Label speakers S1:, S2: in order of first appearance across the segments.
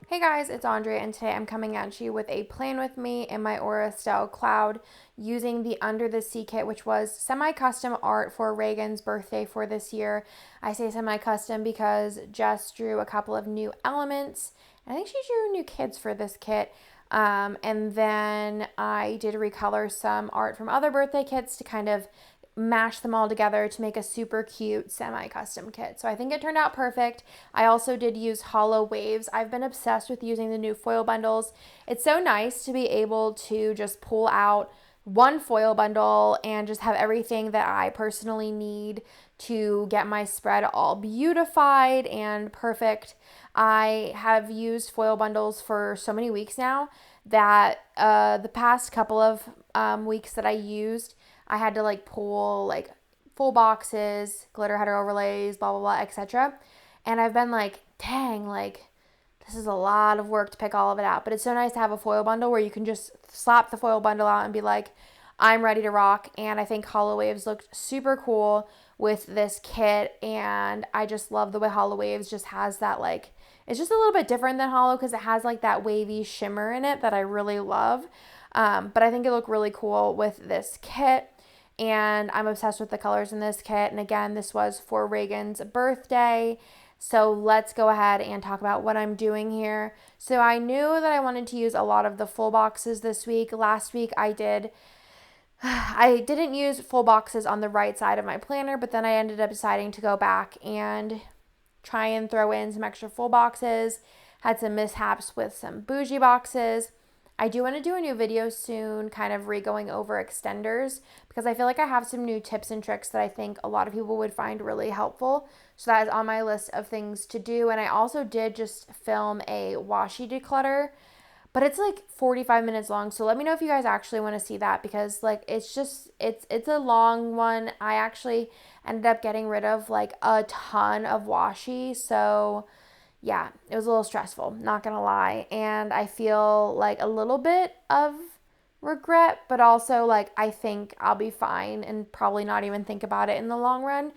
S1: Hey guys, it's Andrea, and today I'm coming at you with a plan with me in my Aura Style Cloud using the Under the Sea kit, which was semi-custom art for Reagan's birthday for this year. I say semi-custom because Jess drew a couple of new elements. I think she drew new kids for this kit. And then I did recolor some art from other birthday kits to kind of mash them all together to make a super cute semi-custom kit. So I think it turned out perfect. I also did use hollow waves. I've been obsessed with using the new foil bundles. It's so nice to be able to just pull out one foil bundle and just have everything that I personally need to get my spread all beautified and perfect. I have used foil bundles for so many weeks now that the past couple of weeks that I used, I had to pull full boxes, glitter header overlays, blah blah blah, etc. And I've been like, dang, this is a lot of work to pick all of it out. But it's so nice to have a foil bundle where you can just slap the foil bundle out and be like, I'm ready to rock. And I think Hollow Waves looked super cool with this kit. And I just love the way Hollow Waves just has that it's just a little bit different than Hollow because it has that wavy shimmer in it that I really love. But I think it looked really cool with this kit. And I'm obsessed with the colors in this kit. And again, this was for Reagan's birthday. So let's go ahead and talk about what I'm doing here. So I knew that I wanted to use a lot of the full boxes this week. Last week I didn't use full boxes on the right side of my planner, but then I ended up deciding to go back and try and throw in some extra full boxes. Had some mishaps with some bougie boxes. I do want to do a new video soon, kind of re-going over extenders, because I feel like I have some new tips and tricks that I think a lot of people would find really helpful. So that is on my list of things to do. And I also did just film a washi declutter, but it's 45 minutes long. So let me know if you guys actually want to see that, because it's a long one. I actually ended up getting rid of a ton of washi. So yeah, it was a little stressful, not gonna lie. And I feel a little bit of regret, but also I think I'll be fine and probably not even think about it in the long run.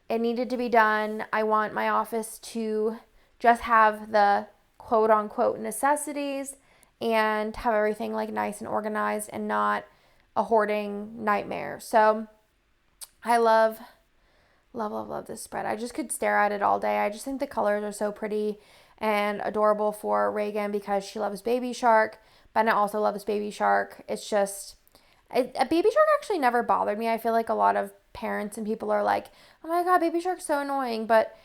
S1: It needed to be done. I want my office to just have the quote unquote necessities and have everything nice and organized and not a hoarding nightmare. So I love this spread. I just could stare at it all day. I just think the colors are so pretty and adorable for Reagan because she loves Baby Shark. Bennett also loves Baby Shark. It's just, a Baby Shark actually never bothered me. I feel like a lot of parents and people are like, oh my God, Baby Shark's so annoying. But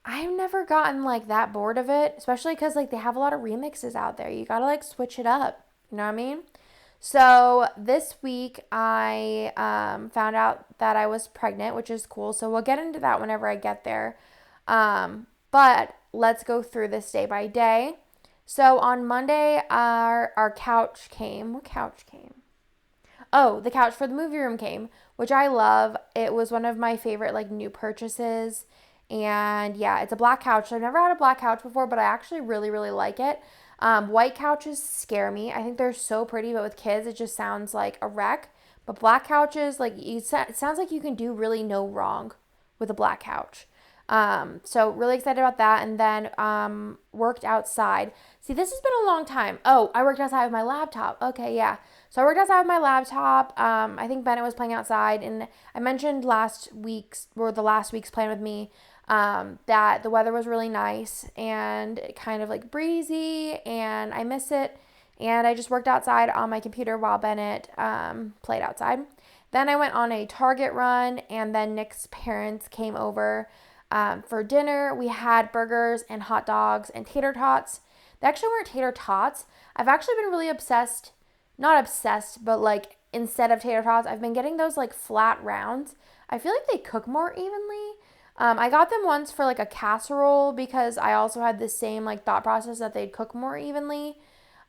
S1: I've never gotten that bored of it, especially because they have a lot of remixes out there. You gotta switch it up. You know what I mean? So this week I found out that I was pregnant, which is cool. So we'll get into that whenever I get there. But let's go through this day by day. So on Monday, our couch came. What couch came? Oh, the couch for the movie room came, which I love. It was one of my favorite new purchases. And yeah, it's a black couch. I've never had a black couch before, but I actually really, really like it. White couches scare me. I think they're so pretty, but with kids, it just sounds like a wreck. But black couches, it sounds like you can do really no wrong with a black couch. So really excited about that. And then worked outside. See, this has been a long time. Oh, I worked outside with my laptop. Okay, yeah. So I worked outside with my laptop. I think Bennett was playing outside, and I mentioned the last week's plan with me that the weather was really nice and kind of breezy, and I miss it. And I just worked outside on my computer while Bennett played outside. Then I went on a Target run, and then Nick's parents came over for dinner. We had burgers and hot dogs and tater tots. They actually weren't tater tots. I've actually been really obsessed, not obsessed, but instead of tater tots, I've been getting those flat rounds. I feel like they cook more evenly. I got them once for a casserole because I also had the same thought process that they'd cook more evenly.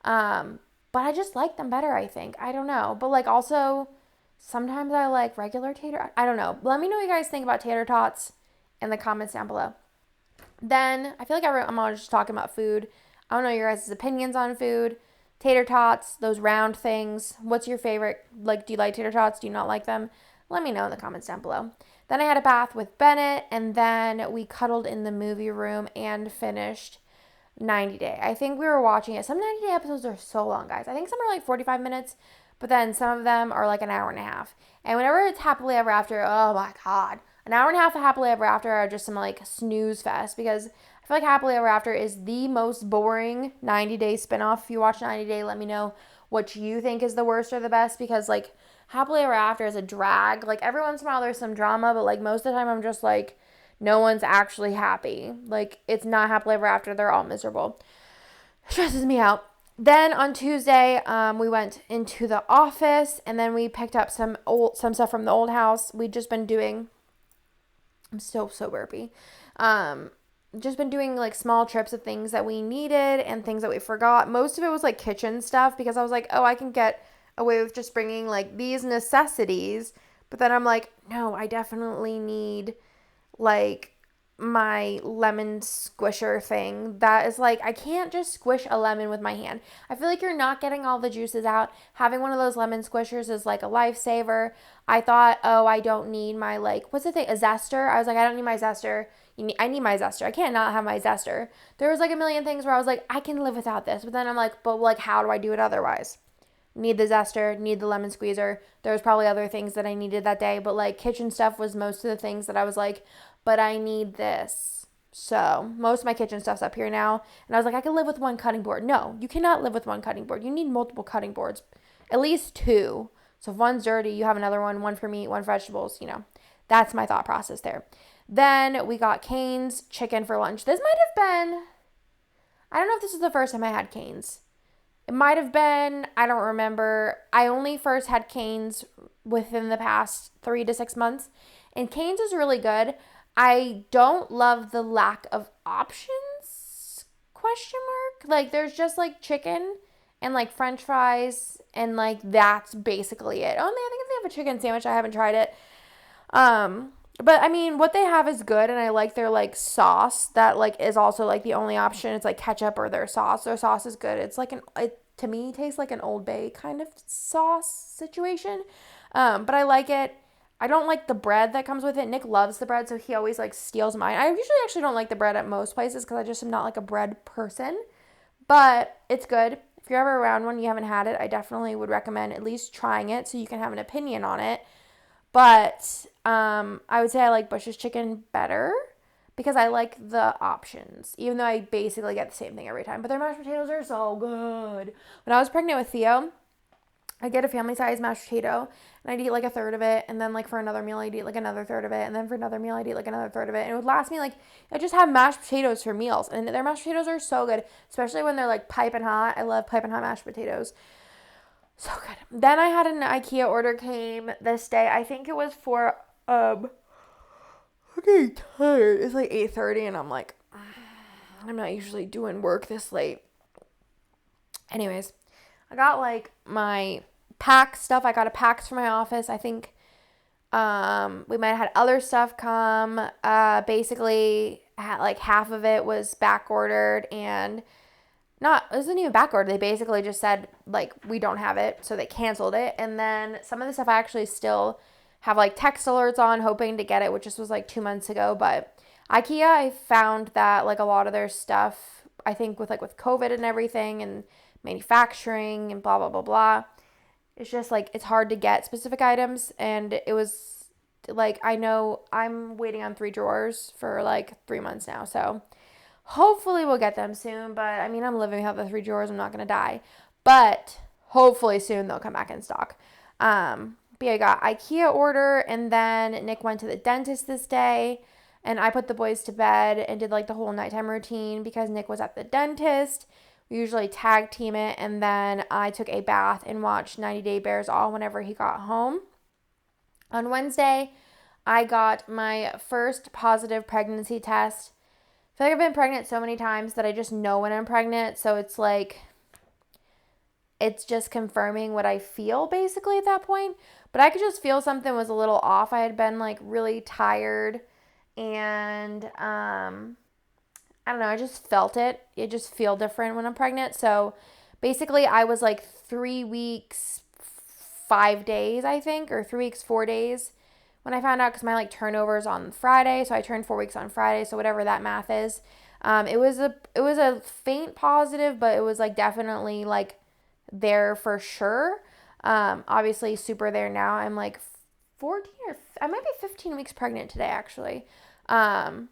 S1: But I just like them better, I think. I don't know. But also sometimes I like regular tater. I don't know. Let me know what you guys think about tater tots in the comments down below. Then I feel like I'm always just talking about food. I don't know your guys' opinions on food. Tater tots, those round things. What's your favorite? Do you like tater tots? Do you not like them? Let me know in the comments down below. Then I had a bath with Bennett, and then we cuddled in the movie room and finished 90 Day. I think we were watching it. Some 90 Day episodes are so long, guys. I think some are like 45 minutes, but then some of them are like an hour and a half. And whenever it's Happily Ever After, oh my God. An hour and a half of Happily Ever After are just some like snooze fest, because I feel like Happily Ever After is the most boring 90 Day spinoff. If you watch 90 Day, let me know what you think is the worst or the best, because like Happily Ever After is a drag. Like every once in a while there's some drama, but like most of the time I'm just like, no one's actually happy. Like it's not Happily Ever After. They're all miserable. Stresses me out. Then on Tuesday, we went into the office, and then we picked up some stuff from the old house. We'd just been doing, I'm so burpy. Just been doing like small trips of things that we needed and things that we forgot. Most of it was like kitchen stuff, because I was like, oh, I can get away with just bringing like these necessities. But then I'm like, no, I definitely need like my lemon squisher thing. That is like, I can't just squish a lemon with my hand. I feel like you're not getting all the juices out. Having one of those lemon squishers is like a lifesaver. I thought, oh, I don't need my like, what's the thing? A zester. I was like, I don't need my zester. I need my zester. I can't not have my zester. There was like a million things where I was like, I can live without this. But then I'm like, but like, how do I do it otherwise? Need the zester, need the lemon squeezer. There was probably other things that I needed that day, but like kitchen stuff was most of the things that I was like, but I need this. So most of my kitchen stuff's up here now. And I was like, I can live with one cutting board. No, you cannot live with one cutting board. You need multiple cutting boards, at least two. So if one's dirty, you have another one for meat, one for vegetables, That's my thought process there. Then we got Cane's chicken for lunch. This might have been, I don't know if this is the first time I had Cane's. It might have been, I don't remember. I only first had Cane's within the past 3 to 6 months. And Cane's is really good. I don't love the lack of options, ? Like there's just like chicken and like french fries, and like that's basically it. Only I think if they have a chicken sandwich, I haven't tried it. But I mean, what they have is good, and I like their like sauce that like is also like the only option. It's like ketchup or their sauce. Their sauce is good. It's like it to me tastes like an Old Bay kind of sauce situation. But I like it. I don't like the bread that comes with it. Nick loves the bread, so he always like steals mine. I usually actually don't like the bread at most places because I just am not like a bread person. But it's good. If you're ever around one, you haven't had it, I definitely would recommend at least trying it so you can have an opinion on it. But I would say I like Bush's chicken better because I like the options, even though I basically get the same thing every time. But their mashed potatoes are so good. When I was pregnant with Theo, I'd get a family size mashed potato, and I'd eat like a third of it, and then like for another meal I'd eat like another third of it, and then for another meal I'd eat like another third of it, and it would last me like, I just have mashed potatoes for meals, and their mashed potatoes are so good, especially when they're like piping hot. I love piping hot mashed potatoes. So good. Then I had an IKEA order came this day. I think it was for I'm getting tired. It's like 8:30, and I'm like, I'm not usually doing work this late. Anyways, I got like my pack stuff. I got a PAX for my office. I think we might have had other stuff come. Basically, like half of it was back ordered, and it wasn't even back ordered. They basically just said like we don't have it, so they canceled it. And then some of the stuff I actually still have like text alerts on, hoping to get it, which just was like 2 months ago. But IKEA, I found that like a lot of their stuff, I think with COVID and everything and manufacturing and blah blah blah blah, it's just like it's hard to get specific items. And it was like, I know I'm waiting on 3 drawers for like 3 months now, so hopefully we'll get them soon. But I mean, I'm living without the 3 drawers. I'm not gonna die, but hopefully soon they'll come back in stock. But yeah, I got IKEA order, and then Nick went to the dentist this day, and I put the boys to bed and did like the whole nighttime routine because Nick was at the dentist. We usually tag team it, and then I took a bath and watched 90 Day Bears all whenever he got home. On Wednesday, I got my first positive pregnancy test. I feel like I've been pregnant so many times that I just know when I'm pregnant, so it's like, it's just confirming what I feel basically at that point. But I could just feel something was a little off. I had been like really tired, and I don't know, I just felt it. It just feel different when I'm pregnant. So basically I was like 3 weeks, 5 days, I think, or 3 weeks, 4 days when I found out, because my like turnover is on Friday. So I turned 4 weeks on Friday. So whatever that math is. It was a faint positive, but it was like definitely like there for sure. Obviously super there now. I'm like 14 or I might be 15 weeks pregnant today actually. Um,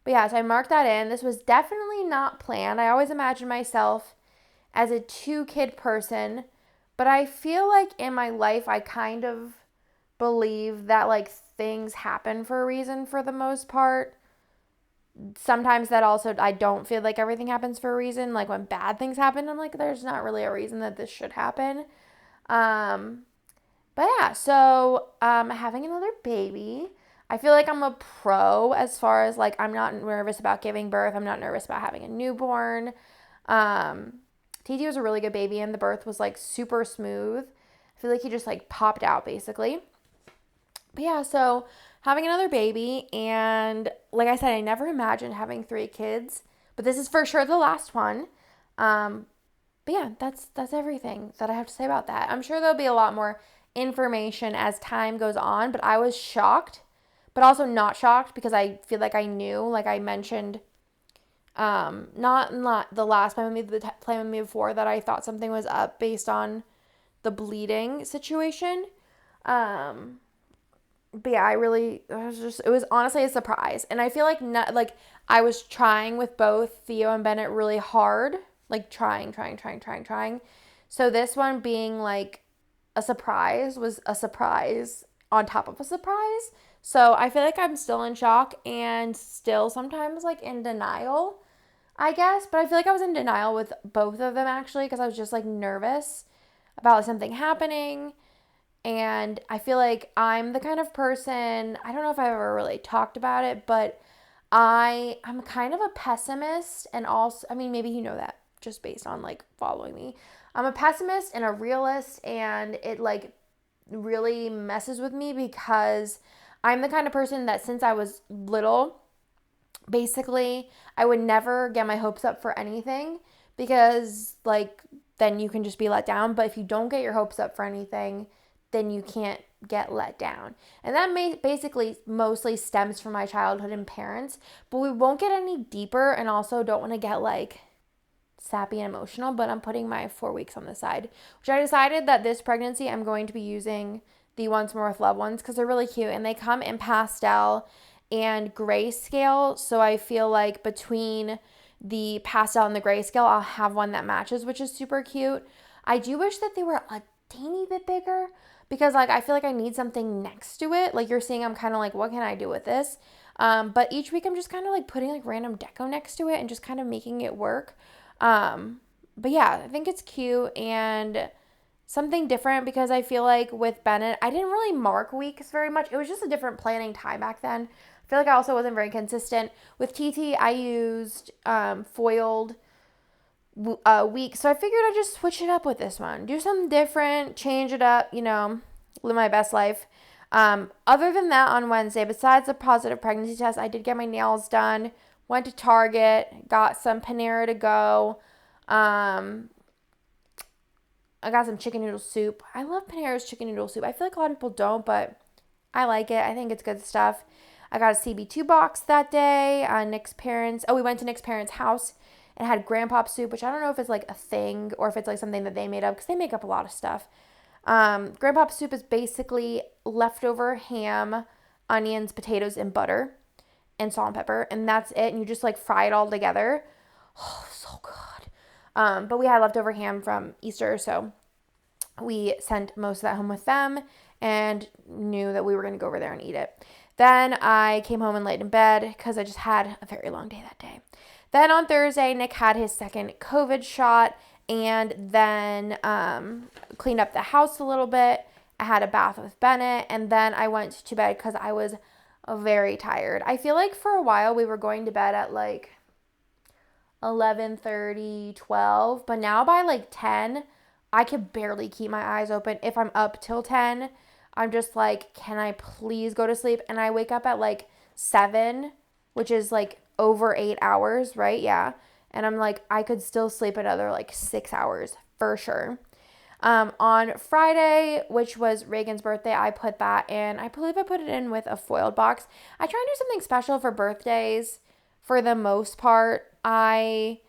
S1: but yeah, so I marked that in. This was definitely not planned. I always imagined myself as a 2 kid person, but I feel like in my life I kind of believe that like things happen for a reason for the most part. Sometimes that also I don't feel like everything happens for a reason. Like when bad things happen, I'm like there's not really a reason that this should happen. Um but yeah, so having another baby. I feel like I'm a pro as far as like I'm not nervous about giving birth. I'm not nervous about having a newborn. Um TT was a really good baby and the birth was like super smooth. I feel like he just like popped out basically. But yeah, so having another baby, and like I said, I never imagined having 3 kids, but this is for sure the last one. Um, but yeah, that's everything that I have to say about that. I'm sure there'll be a lot more information as time goes on, but I was shocked, but also not shocked because I feel like I knew, like I mentioned, not the last plan with me, the plan with me before that I thought something was up based on the bleeding situation. Um, but yeah, it was honestly a surprise. And I feel like not like I was trying with both Theo and Bennett really hard, like trying. So this one being like a surprise was a surprise on top of a surprise. So I feel like I'm still in shock and still sometimes like in denial, I guess. But I feel like I was in denial with both of them actually because I was just like nervous about something happening. And I feel like I'm the kind of person, I don't know if I've ever really talked about it, but I'm kind of a pessimist and also, I mean, maybe you know that just based on like following me. I'm a pessimist and a realist, and it like really messes with me because I'm the kind of person that since I was little, basically, I would never get my hopes up for anything because like then you can just be let down. But if you don't get your hopes up for anything, then you can't get let down. And that basically mostly stems from my childhood and parents, but we won't get any deeper and also don't want to get like sappy and emotional, but I'm putting my 4 weeks on the side, which I decided that this pregnancy I'm going to be using the Once More with Love ones because they're really cute and they come in pastel and grayscale. So I feel like between the pastel and the grayscale, I'll have one that matches, which is super cute. I do wish that they were a teeny bit bigger because like I feel like I need something next to it. Like you're seeing, I'm kind of like, what can I do with this? But each week I'm just kind of like putting like random deco next to it and just kind of making it work. But yeah, I think it's cute and something different because I feel like with Bennett, I didn't really mark weeks very much. It was just a different planning time back then. I feel like I also wasn't very consistent. With TT, I used foiled weeks. So I figured I'd just switch it up with this one. Do something different, change it up, live my best life. Other than that, on Wednesday, besides the positive pregnancy test, I did get my nails done, went to Target, got some Panera to go. I got some chicken noodle soup. I love Panera's chicken noodle soup. I feel like a lot of people don't, but I like it. I think it's good stuff. I got a CB2 box that day. We went to Nick's parents' house and had grandpop soup, which I don't know if it's like a thing or if it's like something that they made up because they make up a lot of stuff. Grandpop soup is basically leftover ham, onions, potatoes, and butter and salt and pepper, and that's it. And you just like fry it all together. Oh, so good. But we had leftover ham from Easter, so we sent most of that home with them and knew that we were going to go over there and eat it. Then I came home and laid in bed because I just had a very long day that day. Then on Thursday, Nick had his second COVID shot and then cleaned up the house a little bit. I had a bath with Bennett, and then I went to bed because I was very tired. I feel like for a while we were going to bed at like 11:30, 12, but now by like 10, I can barely keep my eyes open. If I'm up till 10, I'm just like, can I please go to sleep? And I wake up at like 7, which is like over 8 hours, right? Yeah. And I'm like, I could still sleep another like 6 hours for sure. On Friday, which was Reagan's birthday, I put that in. I believe I put it in with a foiled box. I try and do something special for birthdays for the most part. I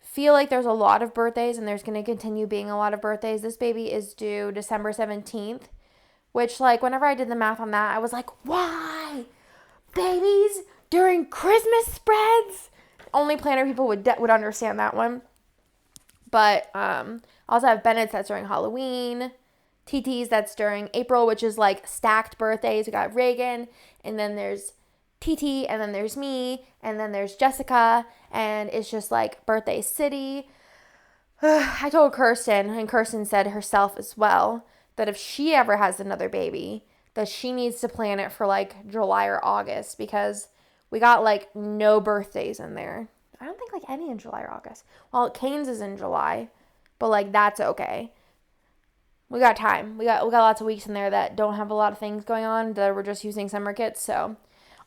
S1: feel like there's a lot of birthdays and there's going to continue being a lot of birthdays. This baby is due December 17th, which, like, whenever I did the math on that, I was like, why? Babies during Christmas spreads? Only planner people would understand that one. But I also have Bennett's that's during Halloween. TT's that's during April, which is like stacked birthdays. We got Reagan, and then there's TT, and then there's me, and then there's Jessica, and it's just like birthday city. I told Kirsten, and Kirsten said herself as well, that if she ever has another baby, that she needs to plan it for like July or August, because we got like no birthdays in there. I don't think like any in July or August. Well, Kane's is in July, but like that's okay. We got time. We got lots of weeks in there that don't have a lot of things going on, that we're just using summer kits. So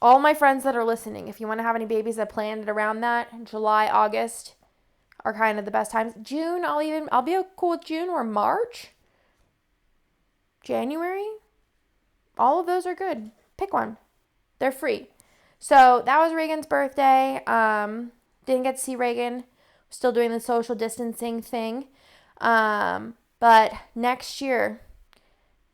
S1: all my friends that are listening, if you want to have any babies that planned it around that, July, August are kind of the best times. June, I'll be cool with June, or March, January. All of those are good. Pick one. They're free. So that was Reagan's birthday. Didn't get to see Reagan. Still doing the social distancing thing. But next year,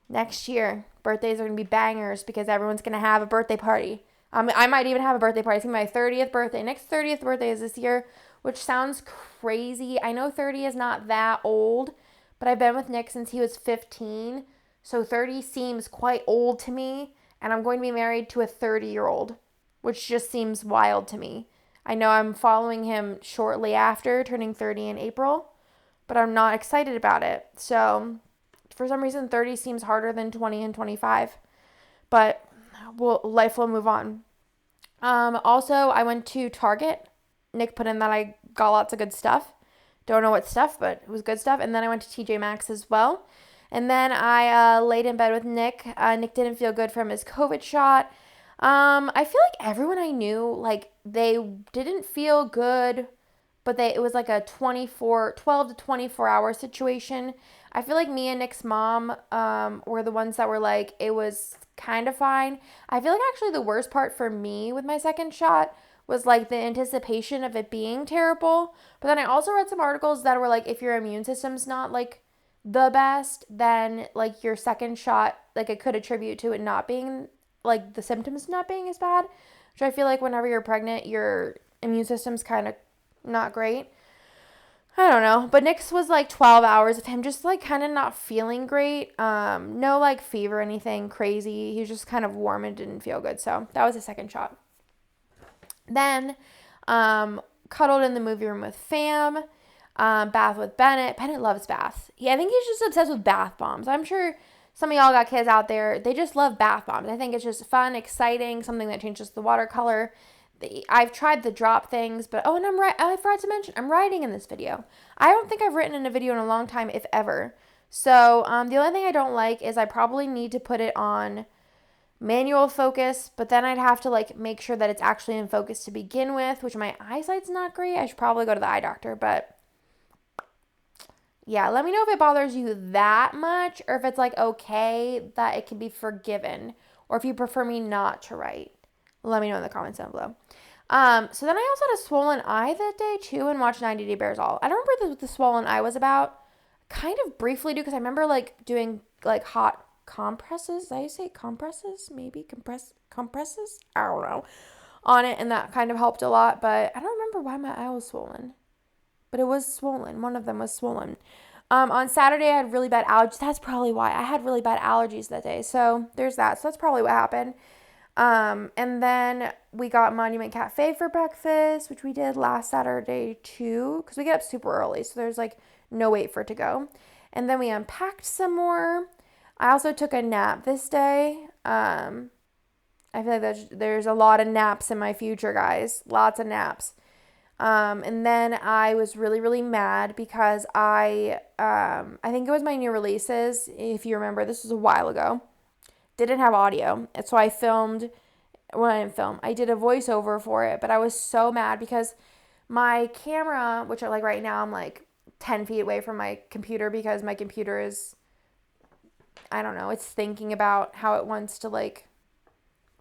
S1: birthdays are going to be bangers because everyone's going to have a birthday party. I might even have a birthday party. It's going to be my 30th birthday. Next 30th birthday is this year, which sounds crazy. I know 30 is not that old, but I've been with Nick since he was 15. So 30 seems quite old to me. And I'm going to be married to a 30-year-old, which just seems wild to me. I know I'm following him shortly after, turning 30 in April, but I'm not excited about it. So for some reason, 30 seems harder than 20 and 25, but life will move on. Also, I went to Target. Nick put in that I got lots of good stuff. Don't know what stuff, but it was good stuff. And then I went to TJ Maxx as well. And then I laid in bed with Nick. Nick didn't feel good from his COVID shot. I feel like everyone I knew, like, they didn't feel good, but it was like a 12 to 24 hour situation. I feel like me and Nick's mom were the ones that were like, it was kind of fine. I feel like actually the worst part for me with my second shot was like the anticipation of it being terrible. But then I also read some articles that were like, if your immune system's not like the best, then like your second shot, like it could attribute to it not being, like the symptoms not being as bad, which I feel like whenever you're pregnant, your immune system's kind of not great. I don't know, but Nick's was like 12 hours of him just like kind of not feeling great. No like fever or anything crazy. He was just kind of warm and didn't feel good. So that was the second shot. Then cuddled in the movie room with fam. Bath with Bennett. Bennett loves baths. I think he's just obsessed with bath bombs. I'm sure some of y'all got kids out there, they just love bath bombs. I think it's just fun, exciting, something that changes the water color. I've tried the drop things, but and I forgot to mention, I'm writing in this video. I don't think I've written in a video in a long time, if ever. So the only thing I don't like is I probably need to put it on manual focus, but then I'd have to like make sure that it's actually in focus to begin with, which my eyesight's not great. I should probably go to the eye doctor, but yeah, let me know if it bothers you that much, or if it's like okay that it can be forgiven, or if you prefer me not to write. Let me know in the comments down below. So then I also had a swollen eye that day too, and watched 90 Day Bears all. I don't remember what the swollen eye was about. Kind of briefly do, because I remember like doing like hot compresses. Did I say compresses? Maybe compresses? I don't know. On it, and that kind of helped a lot, but I don't remember why my eye was swollen. But it was swollen. One of them was swollen. On Saturday, I had really bad allergies. That's probably why. I had really bad allergies that day. So there's that. So that's probably what happened. And then we got Monument Cafe for breakfast, which we did last Saturday too, because we get up super early. So there's like no wait for it to go. And then we unpacked some more. I also took a nap this day. I feel like there's a lot of naps in my future, guys. Lots of naps. And then I was really, really mad because I think it was my new releases. If you remember, this was a while ago. Didn't have audio. And so I did a voiceover for it, but I was so mad because my camera, which like right now I'm like 10 feet away from my computer because my computer is, I don't know, it's thinking about how it wants to like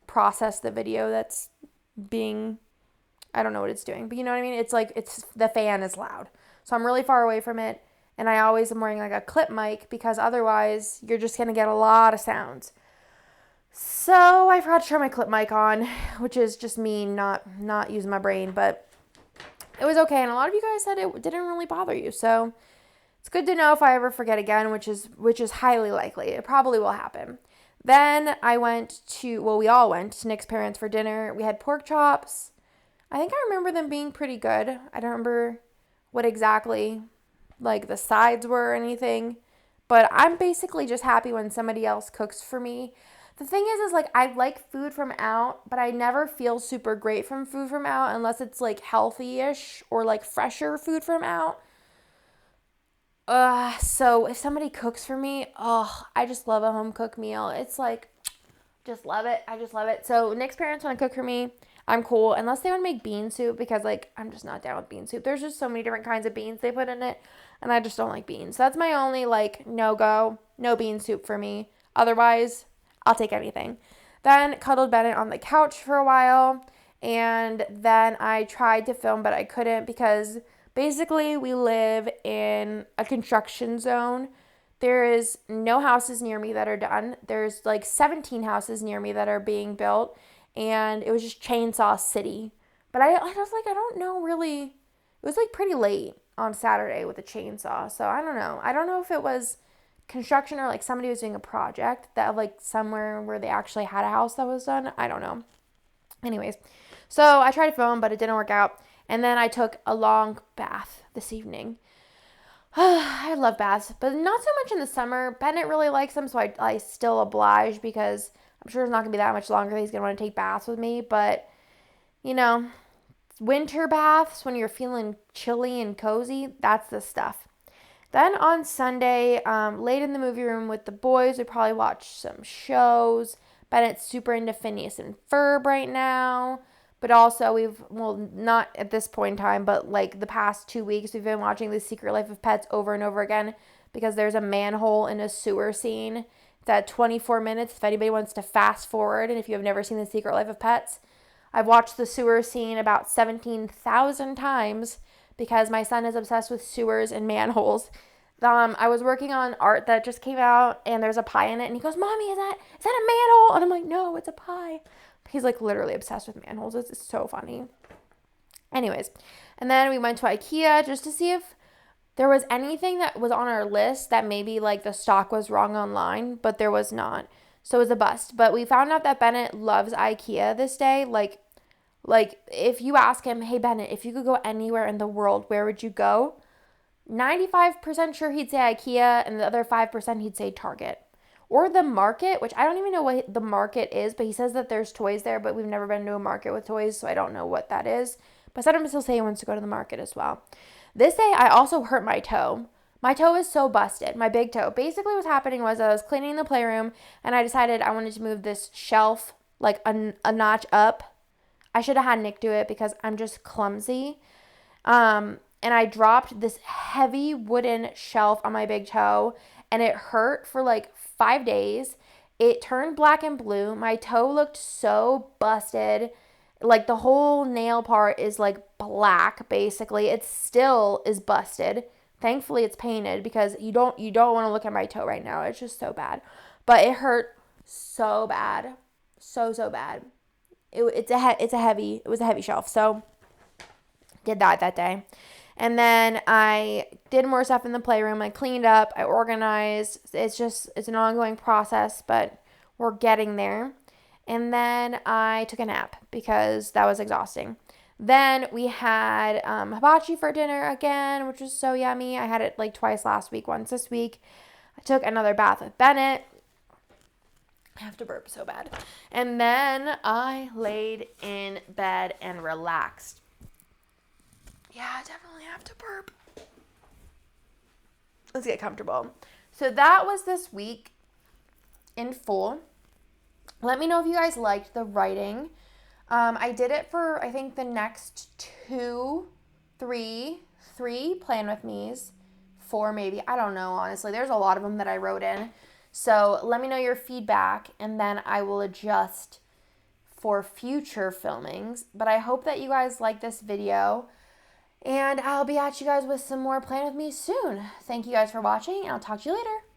S1: process the video that's being I don't know what it's doing, but you know what I mean? It's like, the fan is loud. So I'm really far away from it. And I always am wearing like a clip mic because otherwise you're just going to get a lot of sounds. So I forgot to turn my clip mic on, which is just me not using my brain, but it was okay. And a lot of you guys said it didn't really bother you. So it's good to know if I ever forget again, which is highly likely. It probably will happen. Then we all went to Nick's parents for dinner. We had pork chops. I think I remember them being pretty good. I don't remember what exactly like the sides were or anything, but I'm basically just happy when somebody else cooks for me. The thing is like I like food from out, but I never feel super great from food from out unless it's like healthy-ish or like fresher food from out. So if somebody cooks for me, I just love a home cooked meal. It's like, just love it. I just love it. So Nick's parents want to cook for me. I'm cool. Unless they want to make bean soup, because like, I'm just not down with bean soup. There's just so many different kinds of beans they put in it, and I just don't like beans. So that's my only like no-go. No bean soup for me. Otherwise, I'll take anything. Then cuddled Bennett on the couch for a while, and then I tried to film, but I couldn't because basically we live in a construction zone. There is no houses near me that are done. There's like 17 houses near me that are being built, and it was just chainsaw city. But I was like, I don't know really. It was like pretty late on Saturday with a chainsaw, so I don't know. I don't know if it was construction or like somebody was doing a project that like somewhere where they actually had a house that was done. I don't know. Anyways, so I tried to film, but it didn't work out. And then I took a long bath this evening. I love baths, but not so much in the summer. Bennett really likes them, so I still oblige because I'm sure it's not going to be that much longer that he's going to want to take baths with me. But, you know, winter baths when you're feeling chilly and cozy, that's the stuff. Then on Sunday, late in the movie room with the boys, we probably watched some shows. Bennett's super into Phineas and Ferb right now. But also not at this point in time, but like the past 2 weeks, we've been watching The Secret Life of Pets over and over again because there's a manhole in a sewer scene. It's at 24 minutes if anybody wants to fast forward. And if you have never seen The Secret Life of Pets, I've watched the sewer scene about 17,000 times because my son is obsessed with sewers and manholes. I was working on art that just came out, and there's a pie in it, and he goes, "Mommy, is that a manhole?" And I'm like, "No, it's a pie." He's like literally obsessed with manholes. It's so funny. Anyways, and then we went to IKEA just to see if there was anything that was on our list that maybe like the stock was wrong online, but there was not. So it was a bust. But we found out that Bennett loves IKEA this day. Like if you ask him, "Hey Bennett, if you could go anywhere in the world, where would you go?" 95% sure he'd say IKEA, and the other 5% he'd say Target. Or the market, which I don't even know what the market is, but he says that there's toys there, but we've never been to a market with toys, so I don't know what that is. But sometimes he'll say he wants to go to the market as well. This day, I also hurt my toe. My toe is so busted, my big toe. Basically, what's happening was I was cleaning the playroom, and I decided I wanted to move this shelf like a notch up. I should have had Nick do it because I'm just clumsy. And I dropped this heavy wooden shelf on my big toe, and it hurt for like 5 days. It turned black and blue. My toe looked so busted. Like the whole nail part is like black, basically. It still is busted. Thankfully, it's painted because you don't want to look at my toe right now. It's just so bad. But it hurt so bad. So bad. It was a heavy shelf. So did that day. And then I did more stuff in the playroom. I cleaned up. I organized. It's an ongoing process, but we're getting there. And then I took a nap because that was exhausting. Then we had hibachi for dinner again, which was so yummy. I had it like twice last week, once this week. I took another bath with Bennett. I have to burp so bad. And then I laid in bed and relaxed. Yeah, I definitely have to burp. Let's get comfortable. So that was this week in full. Let me know if you guys liked the writing. I did it for, I think, the next three plan with me's. 4 maybe. I don't know, honestly. There's a lot of them that I wrote in. So let me know your feedback, and then I will adjust for future filmings. But I hope that you guys like this video. And I'll be at you guys with some more Plan With Me soon. Thank you guys for watching, and I'll talk to you later.